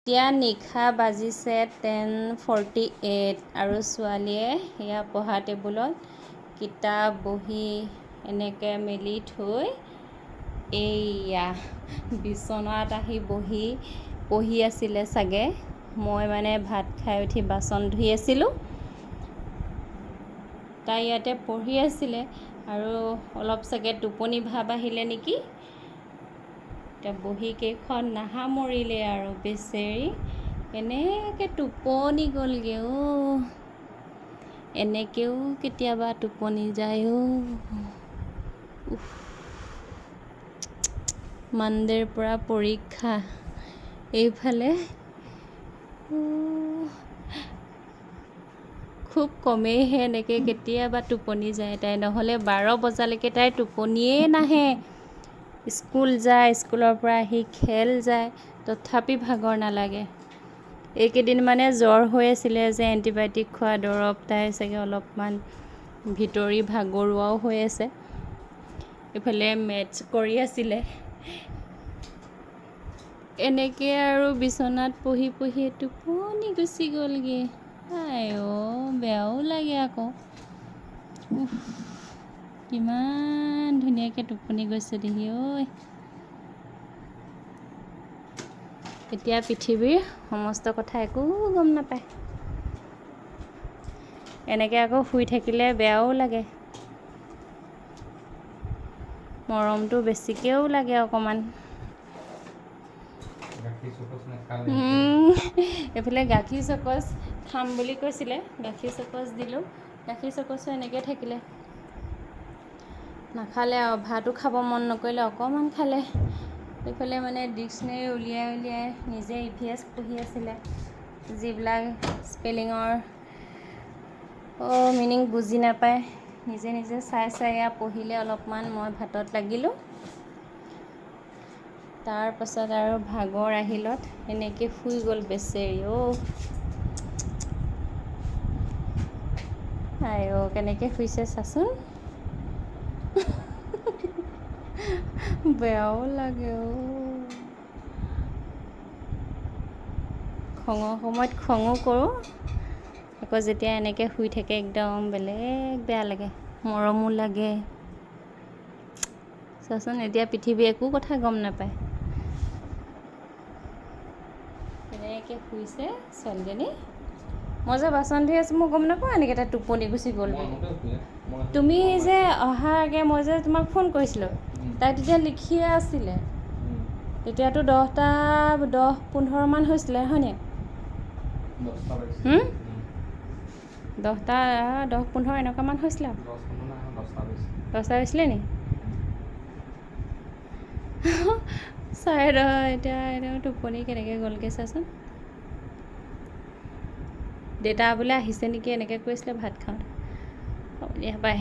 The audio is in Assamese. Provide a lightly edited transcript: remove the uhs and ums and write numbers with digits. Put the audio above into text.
এতিয়া নিশা বাজিছে 10:48 আৰু ছোৱালীয়ে সেয়া পঢ়া টেবুলত কিতাপ বহি এনেকৈ মেলি থৈ এইয়া বিচনাত আহি বহি পঢ়ি আছিলে চাগে। মই মানে ভাত খাই উঠি বাচন ধুই আছিলোঁ, তাই ইয়াতে পঢ়ি আছিলে আৰু অলপ চাগে টোপনি ভাৱ আহিলে নেকি। এতিয়া বহি কেইখন নাসামৰিলে আৰু বেচেৰি এনেকৈ টোপনি গ'লগৈ এনেকৈও কেতিয়াবা টোপনি যায় মানডেৰ পৰা পৰীক্ষা, এইফালে খুব কমেইহে এনেকৈ কেতিয়াবা টোপনি যায় তাই, নহ'লে 12 বজালৈকে তাইৰ টোপনিয়ে নাহে। স্কুল যায়, স্কুলৰ পৰা আহি খেল যায়, তথাপি ভাগৰ নালাগে। এইকেইদিন মানে জ্বৰ হৈ আছিলে যে এণ্টিবায়'টিক খোৱা দৰৱ, তাই চাগে অলপমান ভিতৰি ভাগৰুৱাও হৈ আছে। ইফালে মেথছ কৰি আছিলে, এনেকৈ আৰু বিচনাত পঢ়ি পঢ়ি টোপনি গুচি গ'লগৈ। বেয়াও লাগে আকৌ। কিমান ধুনীয়াকৈ টোপনি গৈছে দেহি ঐ। এতিয়া পৃথিৱীৰ সমস্ত কথা একো গম নাপায়। এনেকৈ আকৌ শুই থাকিলে বেয়াও লাগে, মৰমটো বেছিকৈও লাগে অকণমান। এইফালে গাখীৰ চকচ খাম বুলি কৈছিলে, গাখীৰ চকচ দিলোঁ, গাখীৰ চকচো এনেকৈ থাকিলে, নাখালে আৰু ভাতো খাব মন নকৰিলে, অকণমান খালে। এইফালে মানে ডিক্সনেৰী উলিয়াই উলিয়াই নিজে EVS পঢ়ি আছিলে, যিবিলাক স্পেলিঙৰ মিনিং বুজি নাপায় নিজে নিজে চাই চাই এয়া পঢ়িলে অলপমান। মই ভাতত লাগিলোঁ, তাৰপাছত আৰু ভাগৰ আহিলত এনেকৈ শুই গ'ল বেচেৰি কেনেকৈ শুইছে চাচোন। বেয়াও লাগে খঙৰ সময়ত খঙো কৰোঁ, আকৌ যেতিয়া এনেকৈ শুই থাকে একদম বেলেগ বেয়া লাগে, মৰমো লাগে। চাচোন এতিয়া পৃথিৱী একো কথা গম নাপায়, এনেকৈ শুইছে ছোৱালীজনী। মই যে বাচন ধুই আছোঁ মই গম নাপাওঁ এনেকৈ তাই টোপনি গুচি গ'ল বুলি। তুমি যে অহাৰ আগে মই যে তোমাক ফোন কৰিছিলোঁ, তাই তেতিয়া লিখিয়ে আছিলে। তেতিয়াতো 10:15 হৈছিলে হয়নে? 10:15 এনেকুৱামান হৈছিলে আৰু 10টা হৈছিলে নি? চাৰে 10 এতিয়া টোপনি কেনেকৈ গ'লগৈ চাচোন। দেউতা বোলে আহিছে নেকি এনেকৈ কৈছিলে ভাত খাওঁতে। হ'ব দিয়া বাই।